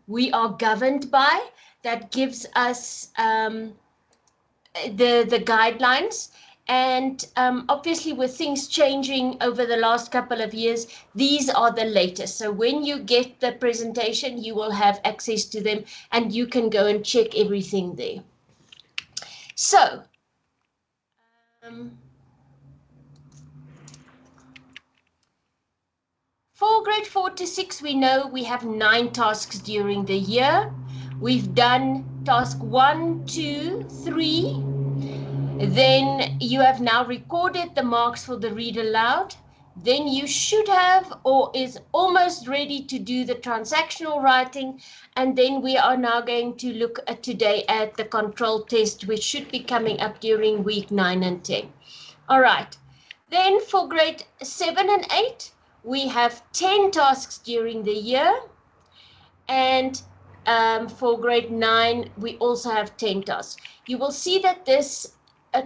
we are governed by, that gives us the guidelines. And obviously with things changing over the last couple of years, these are the latest. So when you get the presentation, you will have access to them and you can go and check everything there. So for grade 4 to 6, we know we have 9 tasks during the year. We've done task 1, 2, 3. Then you have now recorded the marks for the read aloud. Then you should have, or is almost ready to do the transactional writing. And then we are now going to look at today at the control test, which should be coming up during week 9 and 10. All right. Then for grade 7 and 8, we have 10 tasks during the year. And for grade 9, we also have 10 tasks. You will see that this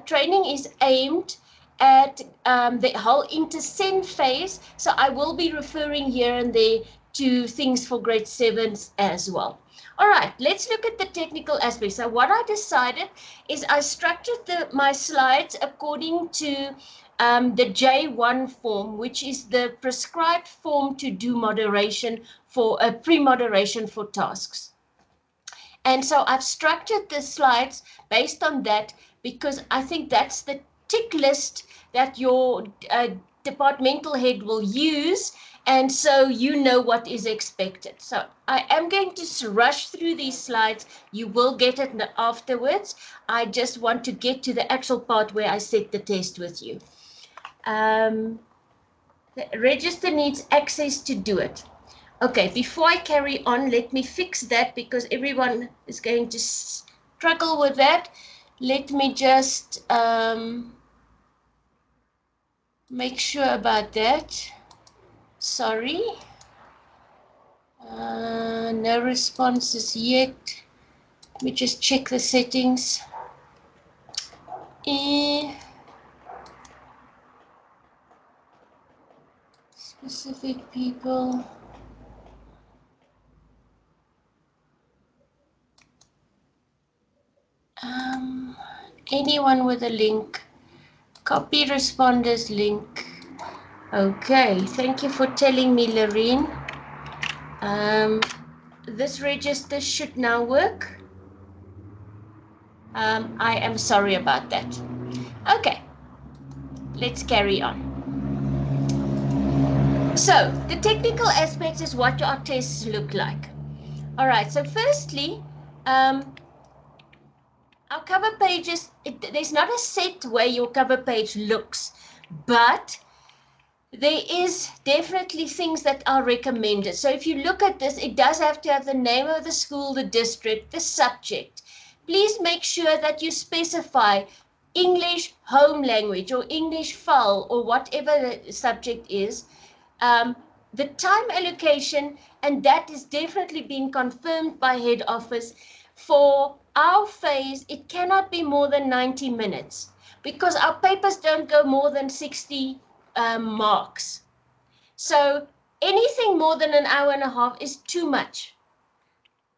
training is aimed at the whole InterCen phase. So I will be referring here and there to things for grade 7s as well. All right, let's look at the technical aspects. So what I decided is I structured my slides according to the J1 form, which is the prescribed form to do moderation for a pre-moderation for tasks. And so I've structured the slides based on that, because I think that's the tick list that your departmental head will use, and so you know what is expected. So I am going to rush through these slides. You will get it afterwards. I just want to get to the actual part where I set the test with you. The register needs access to do it. Okay, before I carry on, let me fix that, because everyone is going to struggle with that. Let me just make sure about that. Sorry. No responses yet. Let me just check the settings. Specific people. Anyone with a link. Copy responders link. Okay, thank you for telling me, Lorraine. This register should now work. I am sorry about that. Okay, let's carry on. So, the technical aspect is what our tests look like. All right, so firstly, our cover pages, there's not a set way your cover page looks, but there is definitely things that are recommended. So if you look at this, it does have to have the name of the school, the district, the subject. Please make sure that you specify English home language or English FAL or whatever the subject is. The time allocation, and that is definitely being confirmed by head office. For our phase, it cannot be more than 90 minutes because our papers don't go more than 60 marks. So anything more than an hour and a half is too much.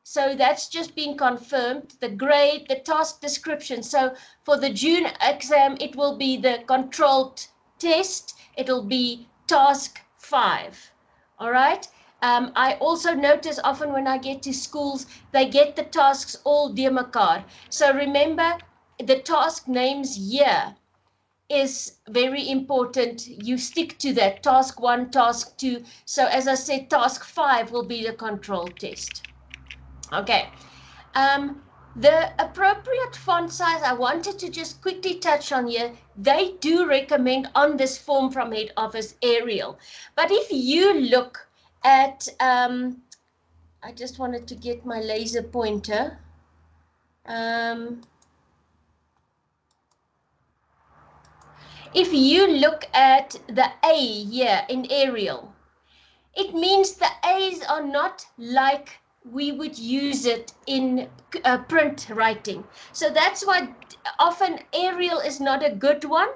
So that's just been confirmed. The grade, the task description. So for the June exam, it will be the controlled test. It'll be task 5. All right. I also notice often when I get to schools, they get the tasks all demarcated. So remember, the task names here is very important. You stick to that. Task 1, task 2. So as I said, task 5 will be the control test. Okay. The appropriate font size, I wanted to just quickly touch on here. They do recommend on this form from head office Arial. But if you look at, I just wanted to get my laser pointer. If you look at the A here in Arial, it means the A's are not like we would use it in print writing. So that's why often Arial is not a good one.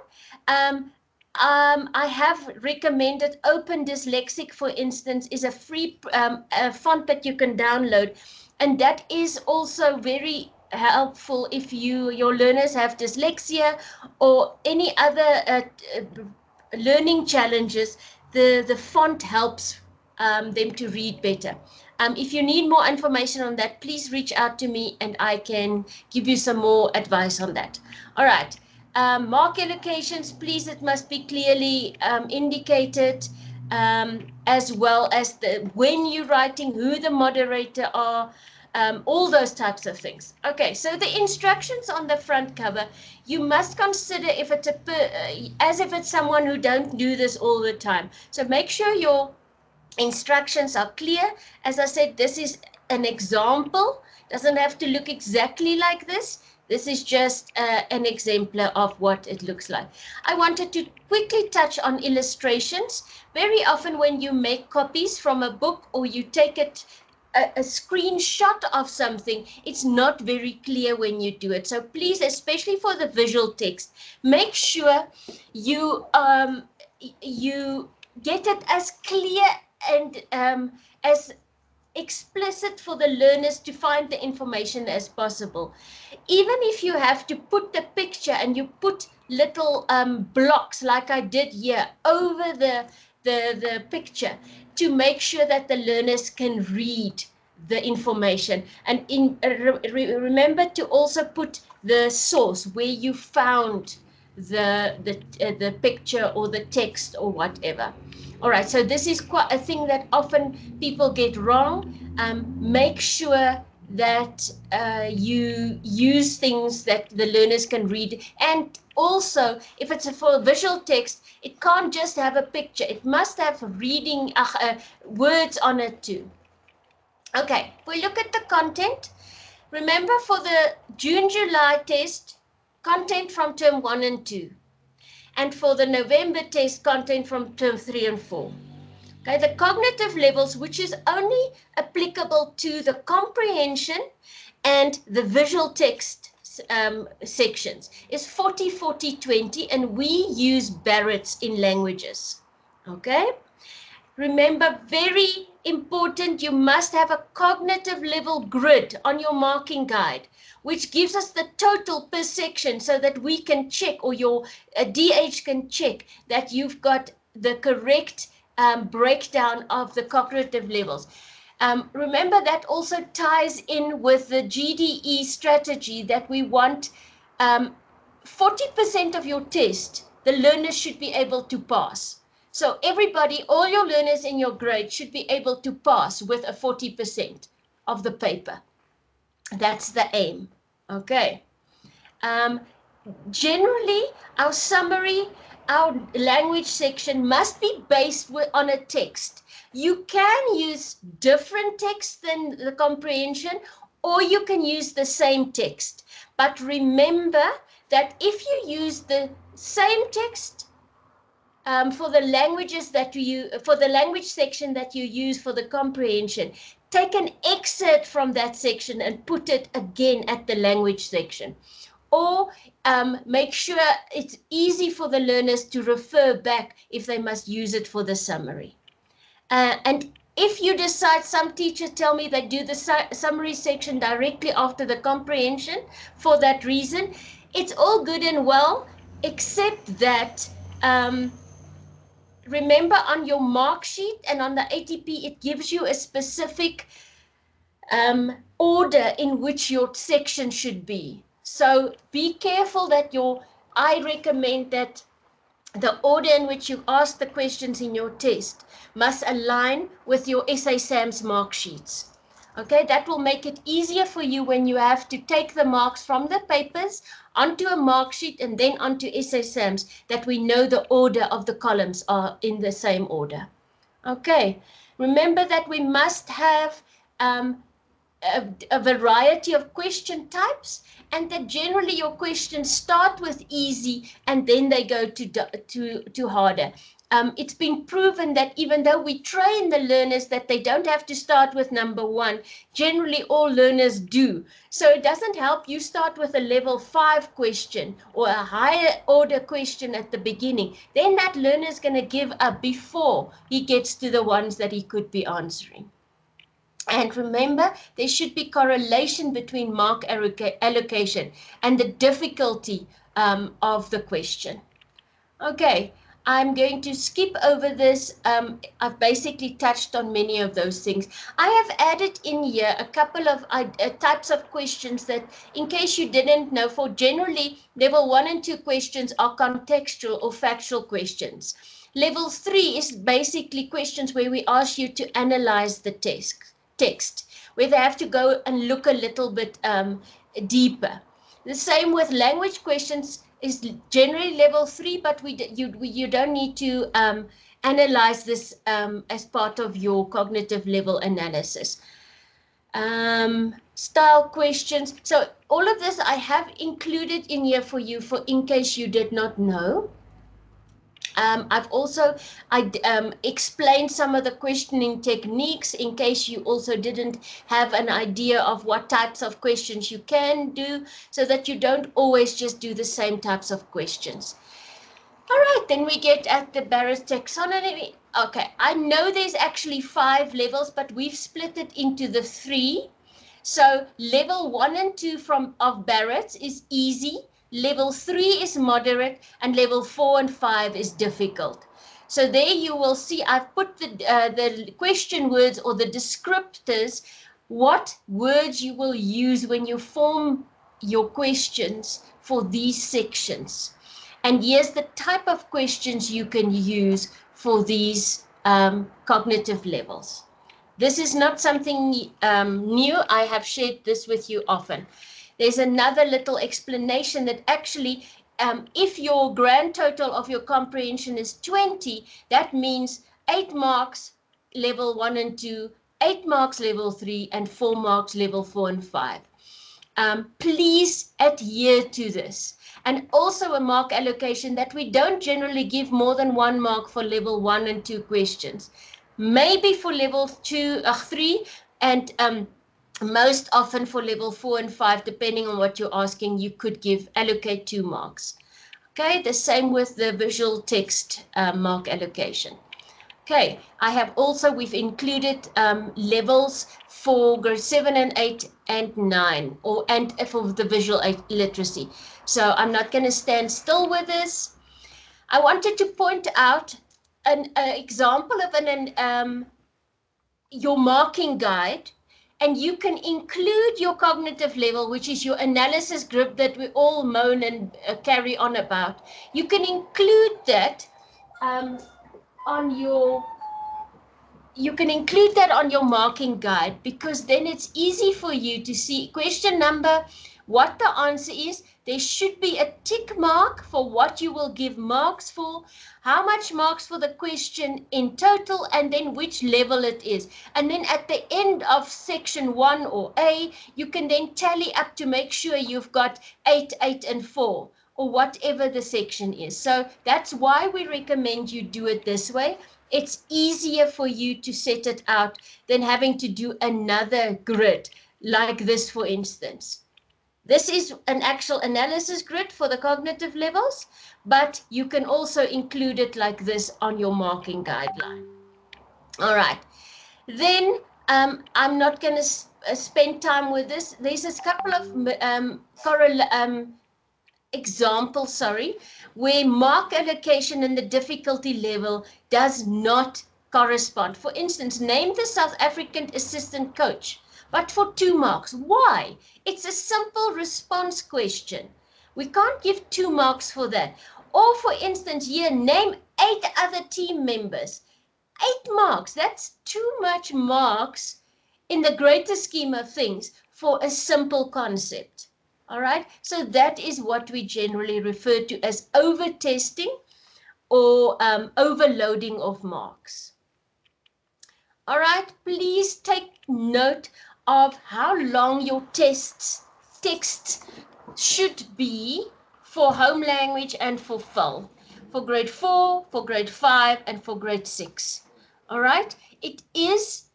I have recommended Open Dyslexic, for instance, is a free font that you can download, and that is also very helpful if your learners have dyslexia or any other learning challenges. The font helps them to read better. If you need more information on that, please reach out to me and I can give you some more advice on that. All right. Mark allocations, please, it must be clearly indicated, as well as when you're writing, who the moderator are, all those types of things. Okay, so the instructions on the front cover, you must consider if it's as if it's someone who don't do this all the time. So make sure your instructions are clear. As I said, this is an example, doesn't have to look exactly like this. This is just an exemplar of what it looks like. I wanted to quickly touch on illustrations. Very often when you make copies from a book or you take a screenshot of something, it's not very clear when you do it. So please, especially for the visual text, make sure you get it as clear and as explicit for the learners to find the information as possible. Even if you have to put the picture and you put little blocks like I did here over the picture to make sure that the learners can read the information. And remember to also put the source where you found the picture or the text or whatever. All right, so this is quite a thing that often people get wrong. Make sure that you use things that the learners can read. And also, if it's for visual text, it can't just have a picture. It must have reading words on it too. Okay, we look at the content. Remember, for the June-July test, content from term 1 and 2. And for the November test, content from term 3 and 4. Okay, the cognitive levels, which is only applicable to the comprehension and the visual text sections, is 40, 40, 20, and we use Barrett's in languages. Okay, remember, very important, you must have a cognitive level grid on your marking guide, which gives us the total per section so that we can check, or your DH can check that you've got the correct breakdown of the cognitive levels. Remember, that also ties in with the GDE strategy that we want 40% of your test, the learners should be able to pass. So everybody, all your learners in your grade should be able to pass with a 40% of the paper. That's the aim. Okay. Generally, our summary, our language section must be based on a text. You can use different text than the comprehension, or you can use the same text. But remember that if you use the same text for the languages that for the language section that you use for the comprehension, take an excerpt from that section and put it again at the language section. Or make sure it's easy for the learners to refer back if they must use it for the summary. And if you decide, some teachers tell me they do the summary section directly after the comprehension for that reason, it's all good and well, except that remember, on your mark sheet and on the ATP, it gives you a specific order in which your section should be. So be careful that I recommend that the order in which you ask the questions in your test must align with your SA SAMS mark sheets. Okay, that will make it easier for you when you have to take the marks from the papers onto a mark sheet and then onto SA SAMS, that we know the order of the columns are in the same order. Okay, remember that we must have a variety of question types, and that generally your questions start with easy and then they go to harder. it's been proven that even though we train the learners that they don't have to start with number 1, generally all learners do. So it doesn't help you start with a level 5 question or a higher order question at the beginning. Then that learner is going to give up before he gets to the ones that he could be answering. And remember, there should be correlation between mark allocation and the difficulty of the question. Okay, I'm going to skip over this. I've basically touched on many of those things. I have added in here a couple of types of questions that, in case you didn't know, for generally level 1 and 2 questions are contextual or factual questions. Level 3 is basically questions where we ask you to analyze the text, where they have to go and look a little bit deeper. The same with language questions is generally level 3, but you don't need to analyze this as part of your cognitive level analysis. Style questions. So all of this I have included in here for you, for in case you did not know. I've also explained some of the questioning techniques in case you also didn't have an idea of what types of questions you can do, so that you don't always just do the same types of questions. All right, then we get at the Barrett's taxonomy. Okay, I know there's actually 5 levels, but we've split it into the 3. So level 1 and 2 of Barrett's is easy. Level 3 is moderate, and level 4 and 5 is difficult. So there you will see I've put the question words or the descriptors, what words you will use when you form your questions for these sections. And here's the type of questions you can use for these cognitive levels. This is not something new. I have shared this with you often. There's another little explanation that actually, if your grand total of your comprehension is 20, that means 8 marks level 1 and 2, 8 marks level 3, and 4 marks level 4 and 5. Please adhere to this. And also a mark allocation that we don't generally give more than 1 mark for level 1 and 2 questions. Maybe for level 3, and most often for level 4 and 5, depending on what you're asking, you could allocate 2 marks. Okay, the same with the visual text mark allocation. Okay, we've included levels for grade 7 and 8 and 9, and for the visual literacy. So I'm not going to stand still with this. I wanted to point out an example of your marking guide, and you can include your cognitive level, which is your analysis group that we all moan and carry on about. You can include that on your marking guide, because then it's easy for you to see question number, what the answer is. There should be a tick mark for what you will give marks for, how much marks for the question in total, and then which level it is. And then at the end of section 1 or A, you can then tally up to make sure you've got 8, 8, and 4, or whatever the section is. So that's why we recommend you do it this way. It's easier for you to set it out than having to do another grid like this, for instance. This is an actual analysis grid for the cognitive levels, but you can also include it like this on your marking guideline. All right. Then I'm not going to spend time with this. There's a couple of examples, where mark allocation and the difficulty level does not correspond. For instance, name the South African assistant coach, but for 2 marks. Why? It's a simple response question. We can't give 2 marks for that. Or for instance, here, name 8 other team members. 8 marks, that's too much marks in the greater scheme of things for a simple concept. All right, so that is what we generally refer to as over-testing or overloading of marks. All right, please take note of how long your text should be for home language and for FUL. for grade 4, for grade 5, and for grade 6. All right? It is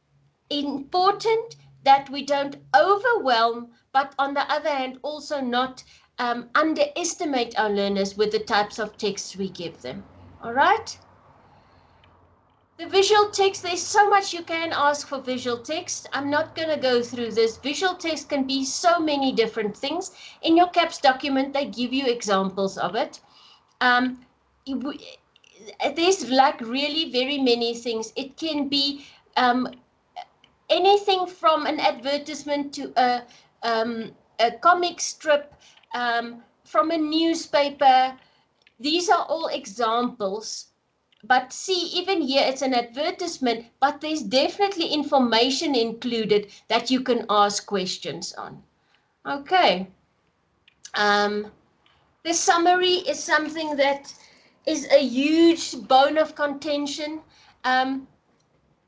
important that we don't overwhelm, but on the other hand, also not underestimate our learners with the types of texts we give them. All right? The visual text, there's so much you can ask for visual text. I'm not going to go through this. Visual text can be so many different things. In your CAPS document, they give you examples of it. There's like really very many things. It can be anything from an advertisement to a comic strip, from a newspaper. These are all examples. But see, even here it's an advertisement, but there's definitely information included that you can ask questions on. Okay. The summary is something that is a huge bone of contention.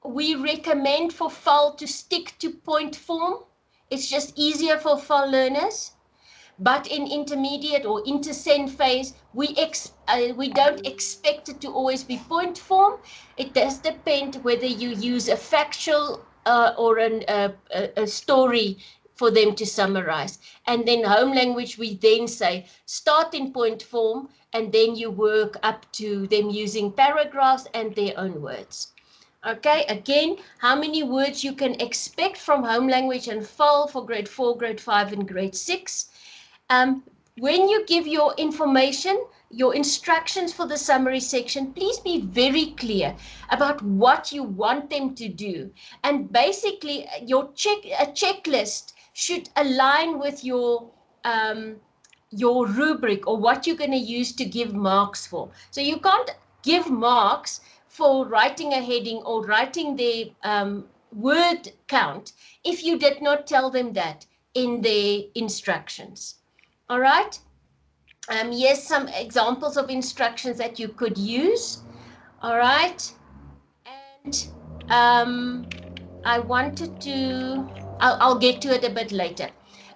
We recommend for FAL to stick to point form. It's just easier for FAL learners. But in intermediate or intercent phase, we don't expect it to always be point form. It does depend whether you use a factual or a story for them to summarize. And then home language, we then say start in point form, and then you work up to them using paragraphs and their own words. Okay, again, how many words you can expect from home language and FAL for grade 4, grade 5, and grade 6. When you give your information, your instructions for the summary section, please be very clear about what you want them to do. And basically, a checklist should align with your rubric or what you're going to use to give marks for. So you can't give marks for writing a heading or writing the word count if you did not tell them that in the instructions. All right. Here's some examples of instructions that you could use. All right. And I wanted to, I'll get to it a bit later.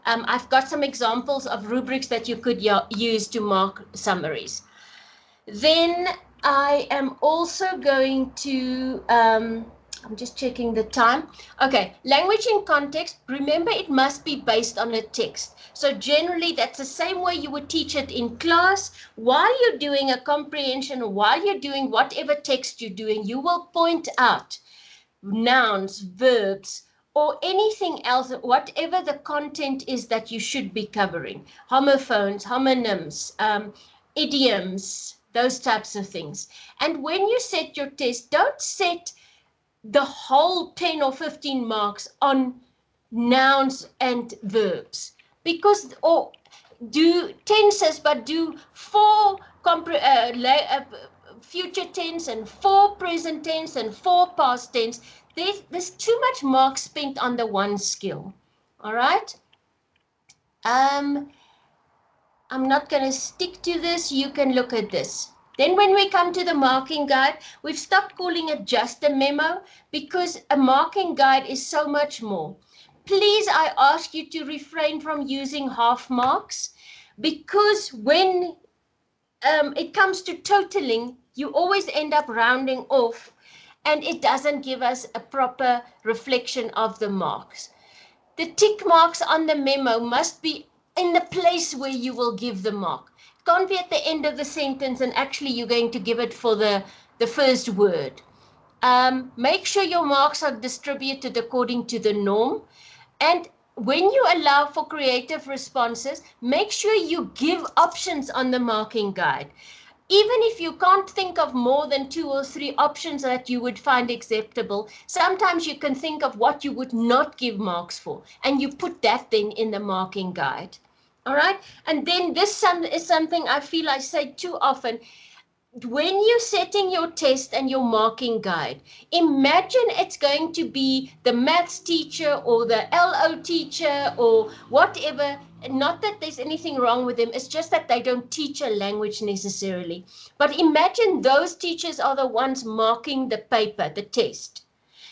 I've got some examples of rubrics that you could use to mark summaries. Then I am also going to, I'm just checking the time. Okay, language in context. Remember, it must be based on a text. So generally, that's the same way you would teach it in class. While you're doing a comprehension, or while you're doing whatever text you're doing, you will point out nouns, verbs, or anything else, whatever the content is that you should be covering. Homophones, homonyms, idioms, those types of things. And when you set your test, don't set the whole 10 or 15 marks on nouns and verbs, because, or do tenses, but do 4 future tense and 4 present tense and 4 past tense. There's too much mark spent on the one skill. All right. I'm not going to stick to this. You can look at this. Then when we come to the marking guide, we've stopped calling it just a memo, because a marking guide is so much more. Please, I ask you to refrain from using half marks, because when it comes to totaling, you always end up rounding off, and it doesn't give us a proper reflection of the marks. The tick marks on the memo must be in the place where you will give the mark. It can't be at the end of the sentence and actually you're going to give it for the first word. Make sure your marks are distributed according to the norm. And when you allow for creative responses, make sure you give options on the marking guide. Even if you can't think of more than 2 or 3 options that you would find acceptable, sometimes you can think of what you would not give marks for, and you put that then in the marking guide. All right. And then this is something I feel I say too often. When you're setting your test and your marking guide, imagine it's going to be the maths teacher or the LO teacher or whatever. Not that there's anything wrong with them. It's just that they don't teach a language necessarily. But imagine those teachers are the ones marking the paper, the test.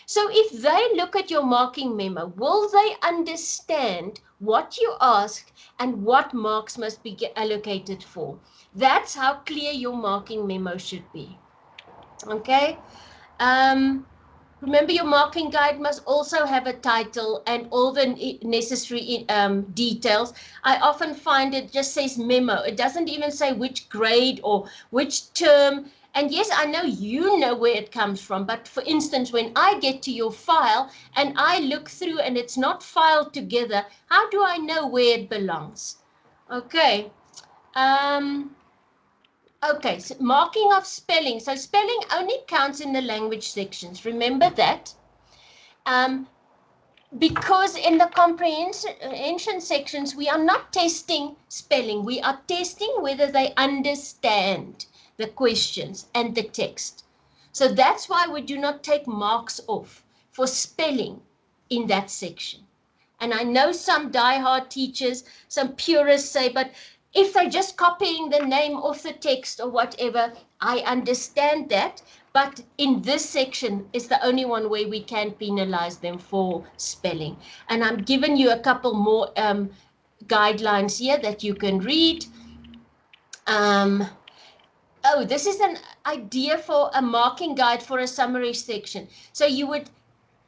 So if they look at your marking memo, will they understand what you asked, and what marks must be allocated for. That's how clear your marking memo should be. Okay. Remember, your marking guide must also have a title and all the necessary details. I often find it just says memo. It doesn't even say which grade or which term. And yes, I know you know where it comes from. But for instance, when I get to your file and I look through and it's not filed together, how do I know where it belongs? Okay. Okay, so marking of spelling. So spelling only counts in the language sections. Remember that. Because in the comprehension sections, we are not testing spelling. We are testing whether they understand the questions and the text. So that's why we do not take marks off for spelling in that section. And I know some diehard teachers, some purists say, but if they're just copying the name off the text or whatever, I understand that. But in this section is the only one where we can penalize them for spelling. And I'm giving you a couple more guidelines here that you can read. Oh, this is an idea for a marking guide for a summary section. So you would,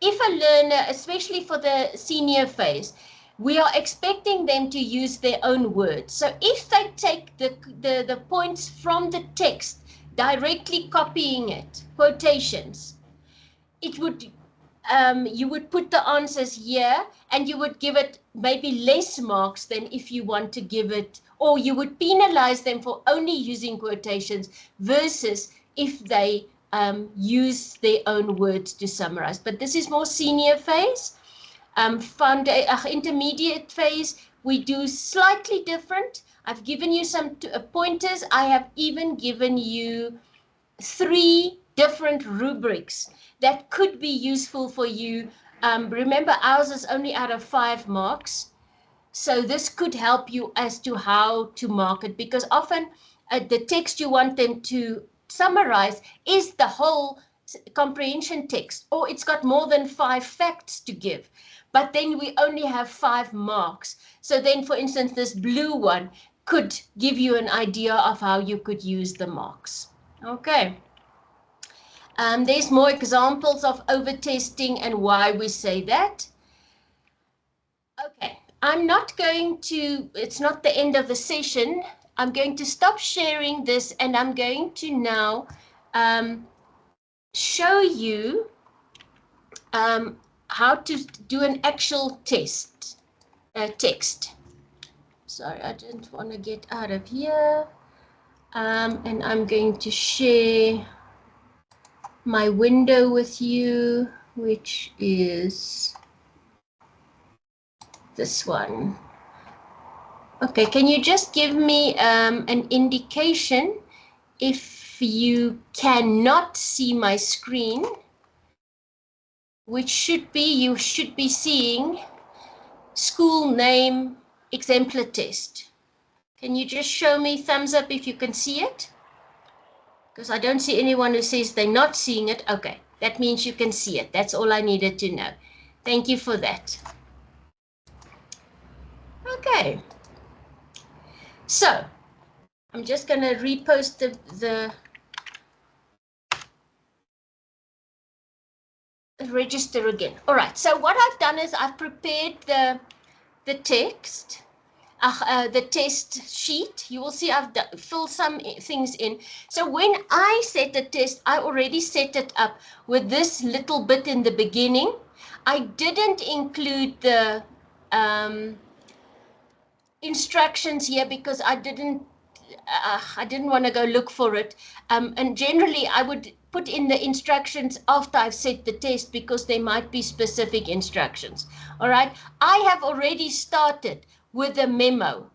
if a learner, especially for the senior phase, we are expecting them to use their own words. So if they take the points from the text, directly copying it, quotations, it would you would put the answers here and you would give it maybe less marks than if you want to give it, or you would penalize them for only using quotations versus if they use their own words to summarize. But this is more senior phase. Intermediate phase, we do slightly different. I've given you some pointers. I have even given you 3 different rubrics that could be useful for you. Remember, ours is only out of 5 marks. So this could help you as to how to mark it, because often the text you want them to summarize is the whole comprehension text, or it's got more than 5 facts to give. But then we only have 5 marks. So then, for instance, this blue one could give you an idea of how you could use the marks. Okay. There's more examples of over-testing and why we say that. Okay, I'm not going to, it's not the end of the session. I'm going to stop sharing this and I'm going to now show you how to do an actual text. Sorry, I didn't want to get out of here. And I'm going to share my window with you, which is this one. Okay, can you just give me an indication if you cannot see my screen, which should be, you should be seeing school name exemplar test. Can you just show me thumbs up if you can see it? Because I don't see anyone who says they're not seeing it. Okay, that means you can see it. That's all I needed to know. Thank you for that. Okay. So, I'm just going to repost the register again. All right, so what I've done is I've prepared the text, the test sheet. You will see I've filled some things in. So when I set the test, I already set it up with this little bit in the beginning. I didn't include the instructions here because I didn't want to go look for it. And generally, I would put in the instructions after I've set the test because there might be specific instructions. All right. I have already started with a memo,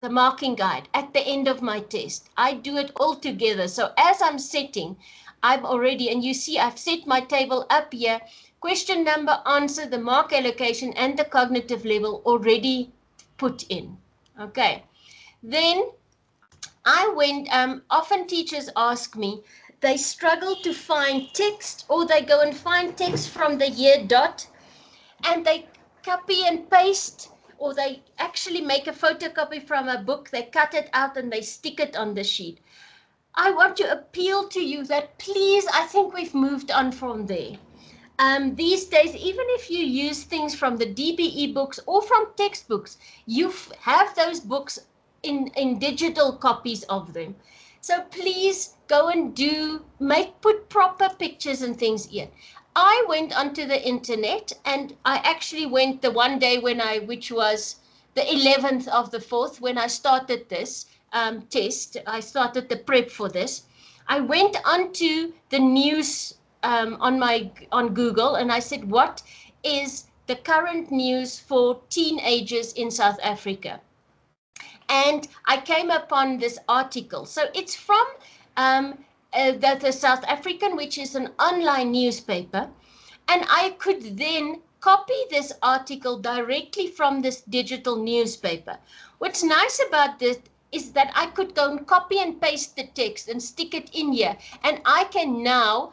the marking guide at the end of my test. I do it all together. So as I'm setting, I'm already, and you see I've set my table up here, question number, answer, the mark allocation, and the cognitive level already put in. Okay. Then I went, often teachers ask me, they struggle to find text, or they go and find text from the year dot and they copy and paste or they actually make a photocopy from a book, they cut it out and they stick it on the sheet. I want to appeal to you that please, I think we've moved on from there. These days, even if you use things from the DBE books or from textbooks, you have those books in digital copies of them. So please go and put proper pictures and things in. I went onto the internet, and I actually went the one day which was the 11th of the 4th, when I started this test. I started the prep for this. I went onto the news on Google, and I said, what is the current news for teenagers in South Africa? And I came upon this article. So it's from the South African, which is an online newspaper. And I could then copy this article directly from this digital newspaper. What's nice about this is that I could go and copy and paste the text and stick it in here. And I can now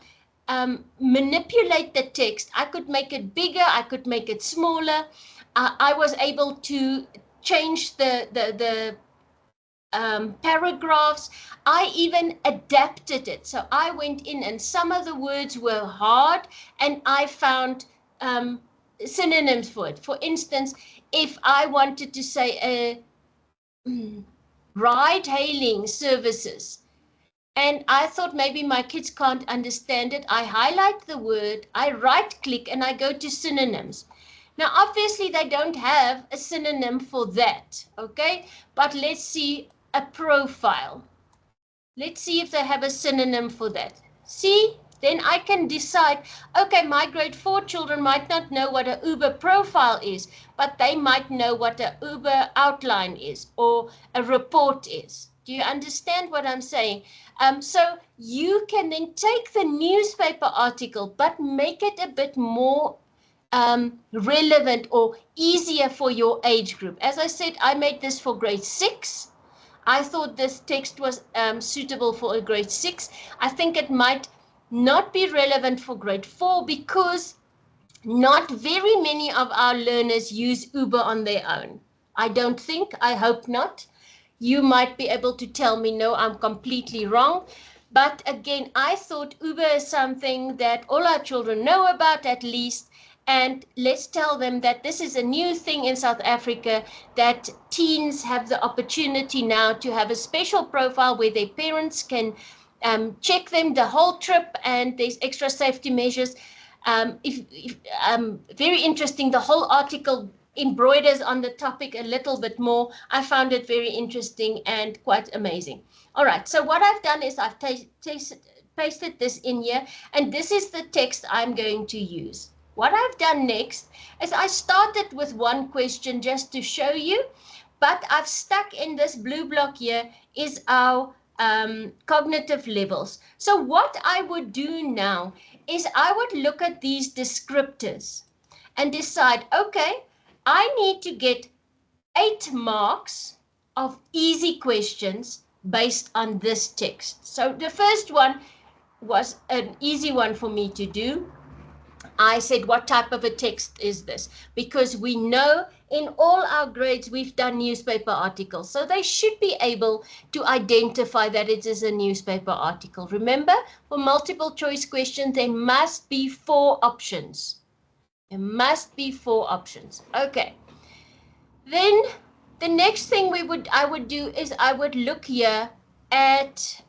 manipulate the text. I could make it bigger. I could make it smaller. I was able to change the paragraphs. I even adapted it. So I went in, and some of the words were hard, and I found synonyms for it. For instance, if I wanted to say ride-hailing services, and I thought maybe my kids can't understand it, I highlight the word, I right-click, and I go to synonyms. Now, obviously, they don't have a synonym for that, okay? But let's see a profile. Let's see if they have a synonym for that. See? Then I can decide, okay, my grade 4 children might not know what an Uber profile is, but they might know what an Uber outline is or a report is. Do you understand what I'm saying? So you can then take the newspaper article, but make it a bit more relevant or easier for your age group. As I said, I made this for grade 6. I thought this text was suitable for a grade 6. I think it might not be relevant for grade 4 because not very many of our learners use Uber on their own. I don't think, I hope not. You might be able to tell me, no, I'm completely wrong. But again, I thought Uber is something that all our children know about at least. And let's tell them that this is a new thing in South Africa, that teens have the opportunity now to have a special profile where their parents can check them the whole trip, and there's extra safety measures. Very interesting. The whole article embroiders on the topic a little bit more. I found it very interesting and quite amazing. All right, so what I've done is I've pasted this in here, and this is the text I'm going to use. What I've done next is I started with one question just to show you, but I've stuck in this blue block here is our cognitive levels. So what I would do now is I would look at these descriptors and decide, okay, I need to get 8 marks of easy questions based on this text. So the first one was an easy one for me to do. I said, what type of a text is this? Because we know in all our grades we've done newspaper articles, so they should be able to identify that it is a newspaper article. Remember, for multiple choice questions, there must be 4 options. There must be 4 options. Okay. Then the next thing I would do is I would look here at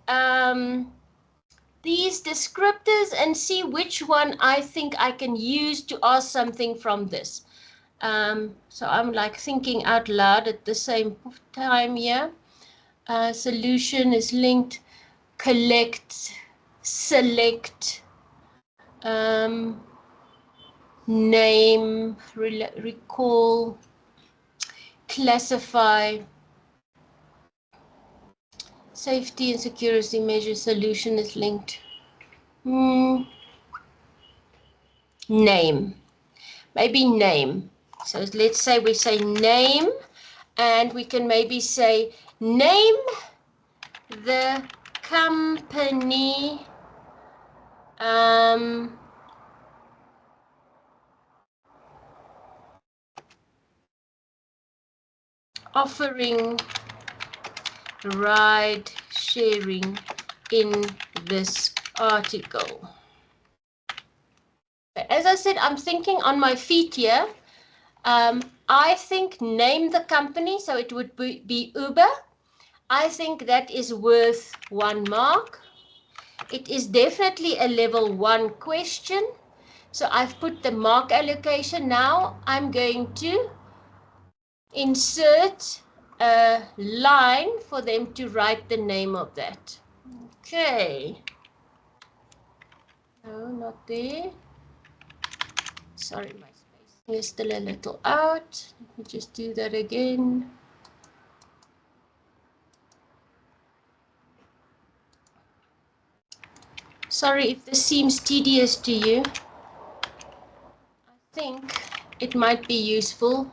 these descriptors and see which one I think I can use to ask something from this. So I'm like thinking out loud at the same time here. Solution is linked, collect, select, name, recall, classify, safety and security measure, solution is linked. Name, maybe name. So let's say we say name, and we can maybe say name the company offering ride sharing in this article. As I said, I'm thinking on my feet here. I think name the company, so it would be Uber. I think that is worth 1 mark. It is definitely a level 1 question. So I've put the mark allocation. Now I'm going to insert a line for them to write the name of that. Okay. No, not there. Sorry, my spacing is still a little out. Let me just do that again. Sorry if this seems tedious to you. I think it might be useful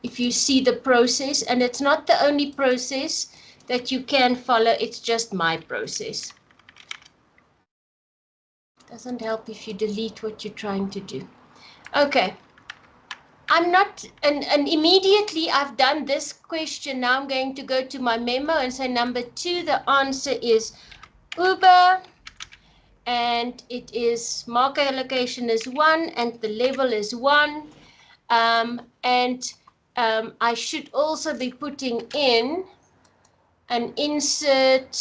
if you see the process, and it's not the only process that you can follow, it's just my process. Doesn't help if you delete what you're trying to do. Okay. I'm not, and immediately I've done this question. Now I'm going to go to my memo and say number 2, the answer is Uber, and it is mark allocation is 1 and the level is 1. I should also be putting in an insert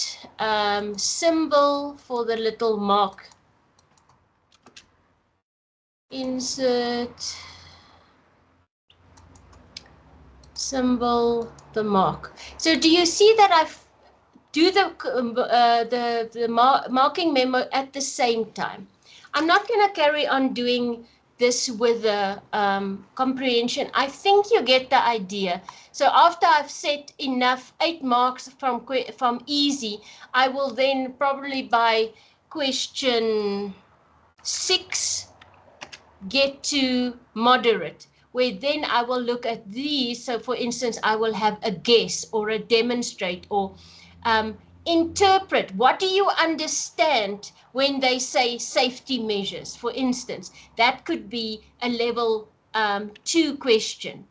symbol for the little mark. Insert symbol, the mark. So do you see that I've do the marking memo at the same time? I'm not going to carry on doing this with the comprehension. I think you get the idea. So after I've set enough 8 marks from easy, I will then probably by question 6 get to moderate, where then I will look at these. So for instance, I will have a guess or a demonstrate or interpret. What do you understand when they say safety measures? For instance, that could be a level 2 question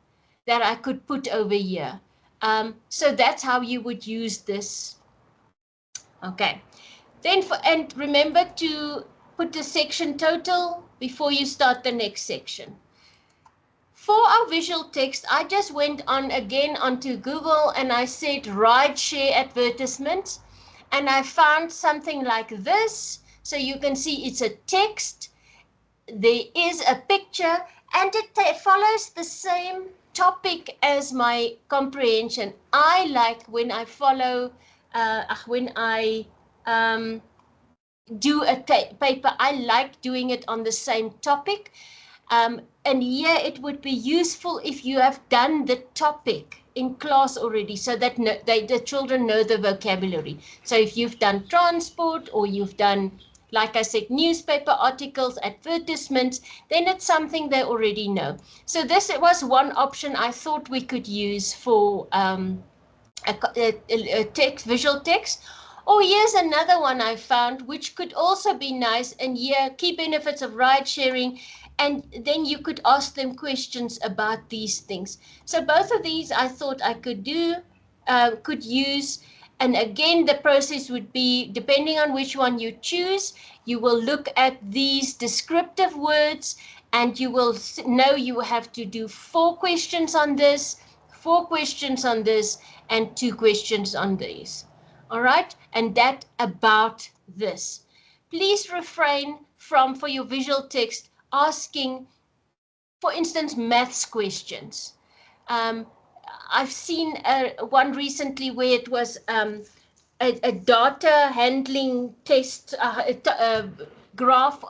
that I could put over here. So that's how you would use this. Okay. Then and remember to put the section total before you start the next section. For our visual text, I just went on again onto Google and I said ride share advertisements, and I found something like this. So you can see it's a text, there is a picture, and it follows the same topic as my comprehension. I like when I follow, when I do a paper, I like doing it on the same topic. And here it would be useful if you have done the topic in class already, so that the children know the vocabulary. So if you've done transport, or you've done, like I said, newspaper articles, advertisements, then it's something they already know. So this was one option I thought we could use for a text, visual text. Oh, here's another one I found, which could also be nice. And here, key benefits of ride sharing. And then you could ask them questions about these things. So both of these I thought I could do, could use. And again, the process would be, depending on which one you choose, you will look at these descriptive words, and you will know you have to do 4 questions on this, 4 questions on this, and 2 questions on these. All right, and that about this. Please refrain from, for your visual text, asking, for instance, maths questions. I've seen one recently where it was a data handling test, graph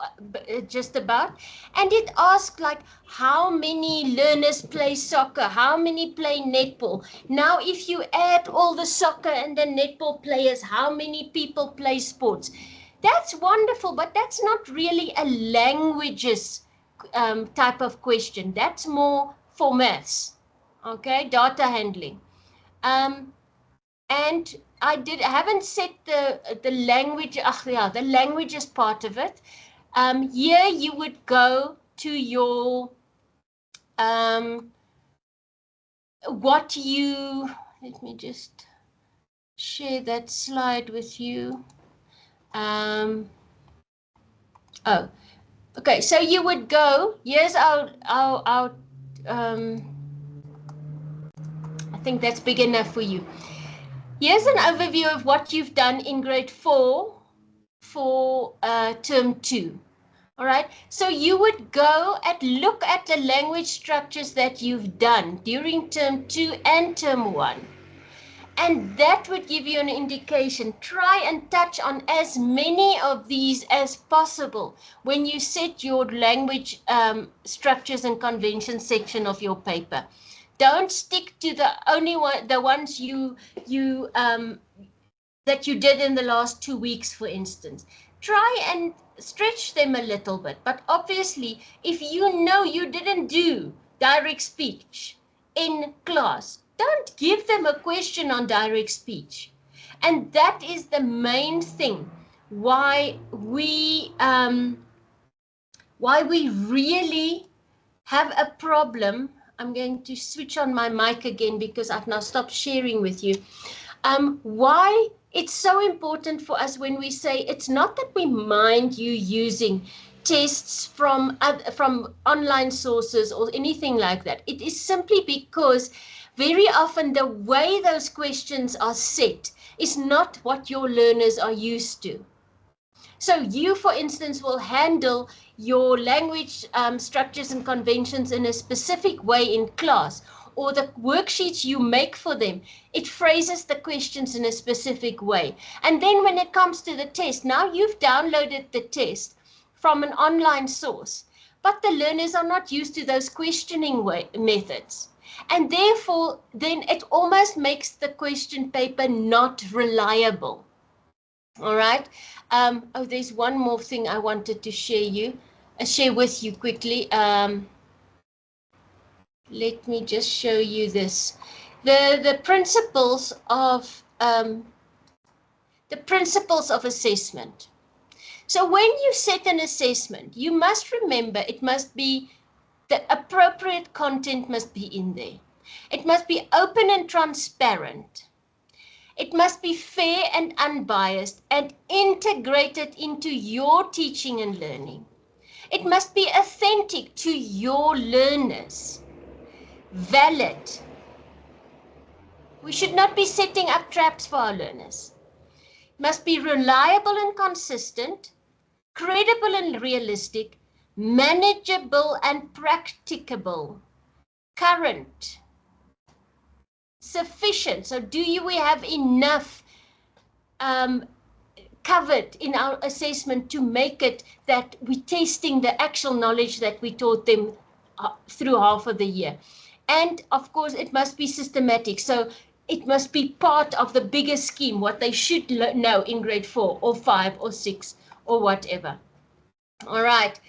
just about, and it asked like how many learners play soccer, how many play netball. Now if you add all the soccer and the netball players, how many people play sports? That's wonderful, but that's not really a languages type of question. That's more for maths, okay, data handling. And I haven't set the language. The language is part of it. Here you would go to your what you, let me just share that slide with you. Oh, okay, so you would go, here's our I think that's big enough for you. Here's an overview of what you've done in grade 4 for term 2. All right, so you would go and look at the language structures that you've done during term 2 and term 1. And that would give you an indication. Try and touch on as many of these as possible when you set your language structures and conventions section of your paper. Don't stick to the ones that you did in the last 2 weeks, for instance. Try and stretch them a little bit. But obviously, if you know you didn't do direct speech in class, don't give them a question on direct speech. And that is the main thing why we really have a problem. I'm going to switch on my mic again because I've now stopped sharing with you. Why it's so important for us when we say it's not that we mind you using tests from online sources or anything like that. It is simply because very often the way those questions are set is not what your learners are used to. So you, for instance, will handle your language structures and conventions in a specific way in class, or the worksheets you make for them, it phrases the questions in a specific way. And then when it comes to the test, now you've downloaded the test from an online source, but the learners are not used to those questioning methods. And therefore, then it almost makes the question paper not reliable. All right. Oh, there's one more thing I wanted to share with you quickly. Let me just show you this. The principles of assessment. So when you set an assessment, you must remember it must be the appropriate content must be in there. It must be open and transparent. It must be fair and unbiased and integrated into your teaching and learning. It must be authentic to your learners. Valid. We should not be setting up traps for our learners. It must be reliable and consistent, credible and realistic, manageable and practicable, current, sufficient. So we have enough covered in our assessment to make it that we're testing the actual knowledge that we taught them through half of the year. And of course, it must be systematic. So it must be part of the bigger scheme, what they should know in grade 4 or 5 or 6 or whatever. All right.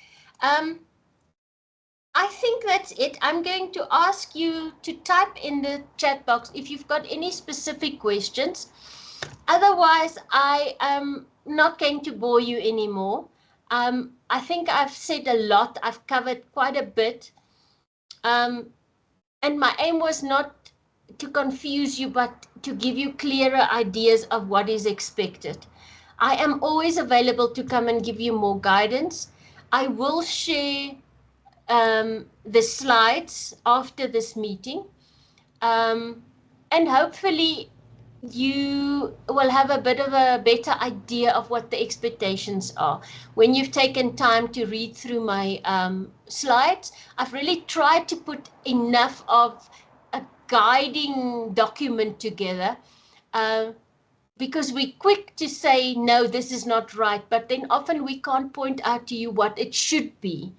I think that's it. I'm going to ask you to type in the chat box if you've got any specific questions. Otherwise, I am not going to bore you anymore. I think I've said a lot. I've covered quite a bit. And my aim was not to confuse you, but to give you clearer ideas of what is expected. I am always available to come and give you more guidance. I will share the slides after this meeting. And hopefully you will have a bit of a better idea of what the expectations are. When you've taken time to read through my slides, I've really tried to put enough of a guiding document together because we're quick to say, no, this is not right, but then often we can't point out to you what it should be.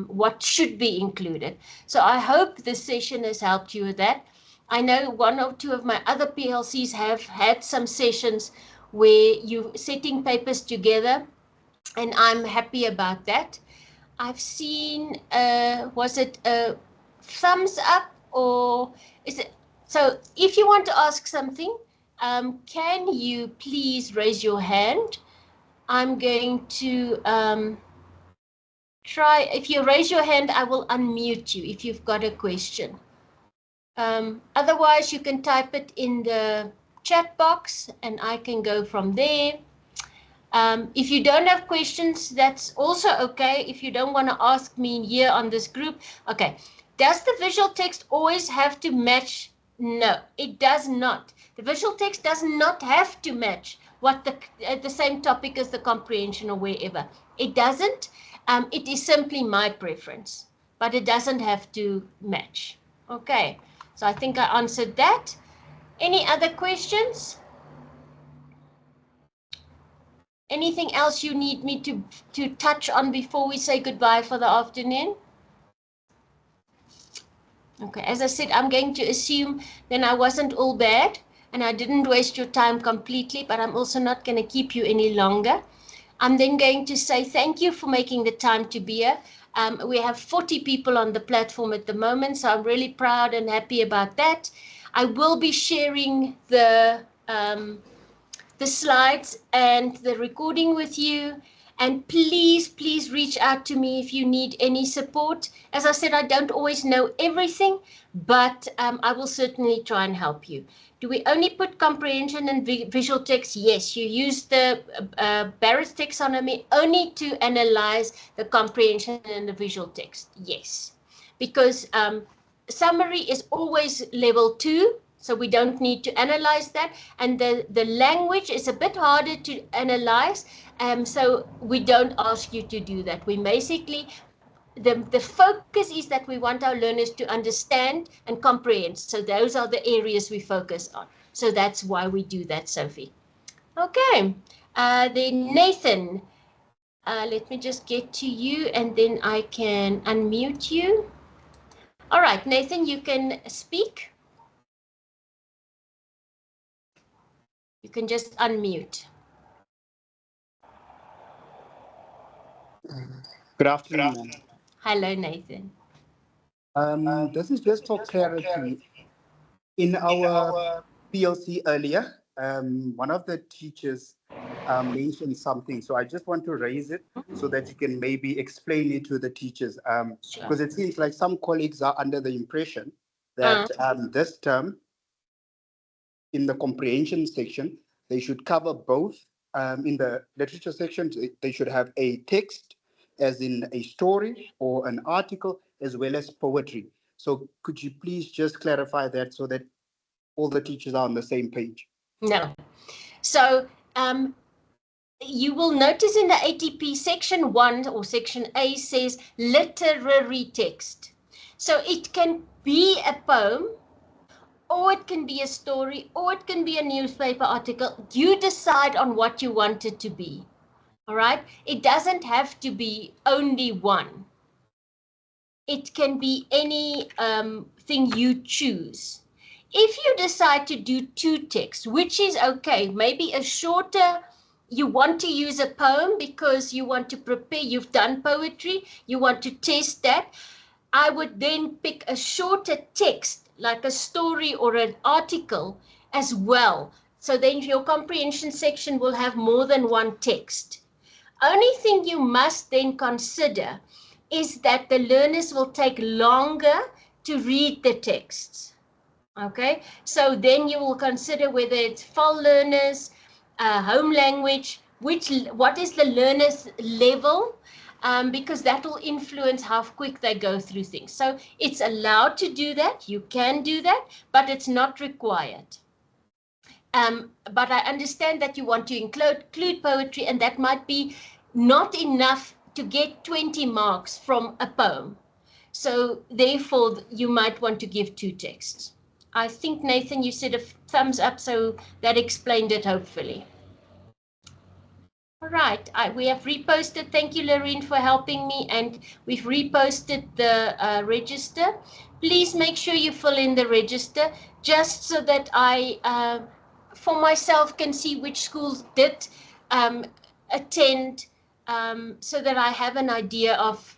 What should be included. So I hope this session has helped you with that. I know 1 or 2 of my other PLCs have had some sessions where you're setting papers together, and I'm happy about that. I've seen, was it a thumbs up or is it? So if you want to ask something, can you please raise your hand? I'm going to try, if you raise your hand, I will unmute you if you've got a question. Otherwise, you can type it in the chat box and I can go from there. If you don't have questions, that's also okay. If you don't want to ask me here on this group, okay. Does the visual text always have to match? No, it does not. The visual text does not have to match what the same topic as the comprehension or wherever. It doesn't. It is simply my preference, but it doesn't have to match. Okay, so I think I answered that. Any other questions? Anything else you need me to touch on before we say goodbye for the afternoon? Okay, as I said, I'm going to assume then I wasn't all bad and I didn't waste your time completely, but I'm also not going to keep you any longer. I'm then going to say thank you for making the time to be here. We have 40 people on the platform at the moment, so I'm really proud and happy about that. I will be sharing the slides and the recording with you. And please reach out to me if you need any support. As I said, I don't always know everything, but I will certainly try and help you. Do we only put comprehension and visual text? Yes, you use the Barrett's taxonomy only to analyze the comprehension and the visual text. Yes, because summary is always level 2. So we don't need to analyze that. And the language is a bit harder to analyze. So we don't ask you to do that. We basically, the focus is that we want our learners to understand and comprehend. So those are the areas we focus on. So that's why we do that, Sophie. Okay. Then Nathan, let me just get to you and then I can unmute you. All right, Nathan, you can speak. You can just unmute. Good afternoon, ma'am. Hello, Nathan. This is just for clarity. In our PLC earlier, one of the teachers mentioned something, so I just want to raise it so that you can maybe explain it to the teachers, because it seems like some colleagues are under the impression that this term in the comprehension section, they should cover both. In the literature section, they should have a text, as in a story or an article, as well as poetry. So could you please just clarify that so that all the teachers are on the same page? No. So you will notice in the ATP section 1 or section A says literary text. So it can be a poem, or it can be a story, or it can be a newspaper article. You decide on what you want it to be. All right? It doesn't have to be only one. It can be any thing you choose. If you decide to do 2 texts, which is okay, maybe a shorter, you want to use a poem because you want to prepare, you've done poetry, you want to test that, I would then pick a shorter text, like a story or an article as well. So then your comprehension section will have more than one text. Only thing you must then consider is that the learners will take longer to read the texts. Okay, so then you will consider whether it's FAL learners, home language, what is the learner's level, because that will influence how quick they go through things. So it's allowed to do that, you can do that, but it's not required. But I understand that you want to include poetry, and that might be not enough to get 20 marks from a poem. So therefore, you might want to give 2 texts. I think, Nathan, you said a thumbs up, so that explained it, hopefully. All right, we have reposted. Thank you, Lorraine, for helping me. And we've reposted the register. Please make sure you fill in the register, just so that I, for myself, can see which schools did attend, so that I have an idea of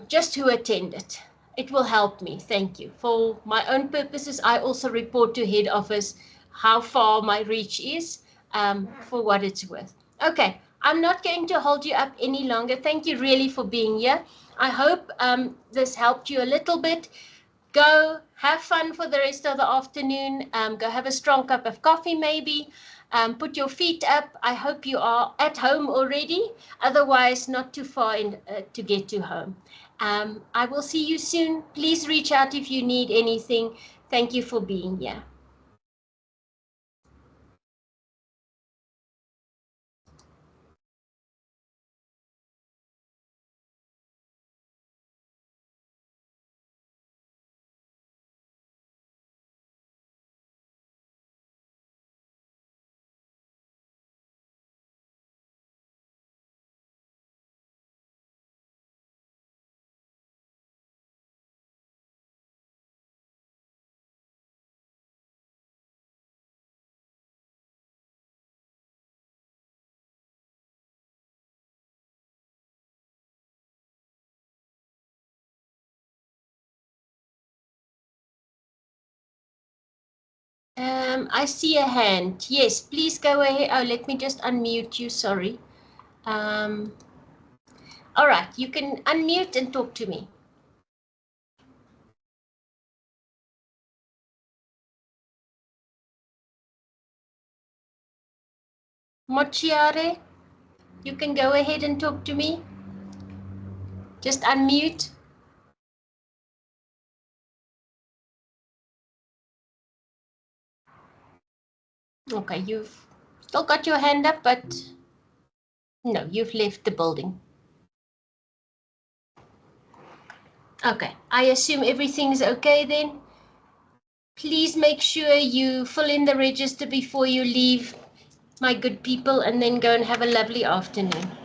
just who attended. It will help me. Thank you. For my own purposes, I also report to head office how far my reach is, for what it's worth. Okay, I'm not going to hold you up any longer. Thank you really for being here. I hope this helped you a little bit. Go have fun for the rest of the afternoon. Go have a strong cup of coffee maybe. Put your feet up. I hope you are at home already. Otherwise, not too far to get to home. I will see you soon. Please reach out if you need anything. Thank you for being here. I see a hand. Yes, please go ahead. Oh, let me just unmute you. Sorry. All right, you can unmute and talk to me. Mochiare, you can go ahead and talk to me. Just unmute. Okay, you've still got your hand up, but no, you've left the building. Okay, I assume everything's okay then. Please make sure you fill in the register before you leave, my good people, and then go and have a lovely afternoon.